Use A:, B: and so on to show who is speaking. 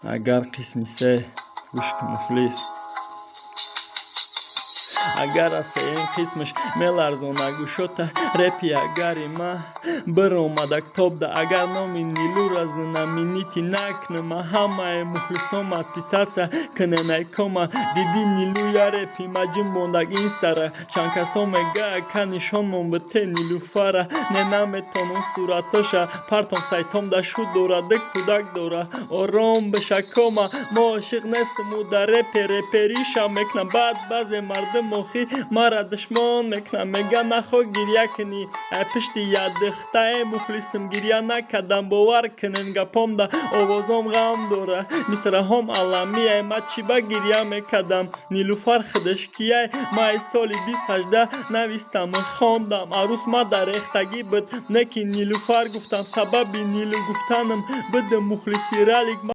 A: اگر قسمی سه گوشک مفلس اگر از این قسمش ملرزونه گوشوتا رپی اگری ما برآمده کتاب ده اگر نامی نیلو رزنه مینیتی نکنم همه مخلصام پیساتسا کنه نیکوما دیدی نیلو یا رپی مجیم بوندگ اینستره چند کسام گه کنیشان منبته نیلو فاره نه نمیتونم صورتاشا پرتم سایتام ده شو دوره ده کودک دوره آرام بشه کاما ما عاشق نیستم و در رپریشا میکنم بعد بعضی مردم مخی مرا دشمن میکنم میگه نخوا گریه کنی پشتی یاد دخته مخلصم گریه نکردم باور کنین گپام ده آوازام غم داره مثل هم عالمیه ما چی با گریه میکردم نیلوفر خودش کیه ما ای سالی 2018 نویستم خواندم عروس ما در ریختگی بود نکی نیلوفر گفتم سبب نیلو گفتنم بده مخلصی رالیک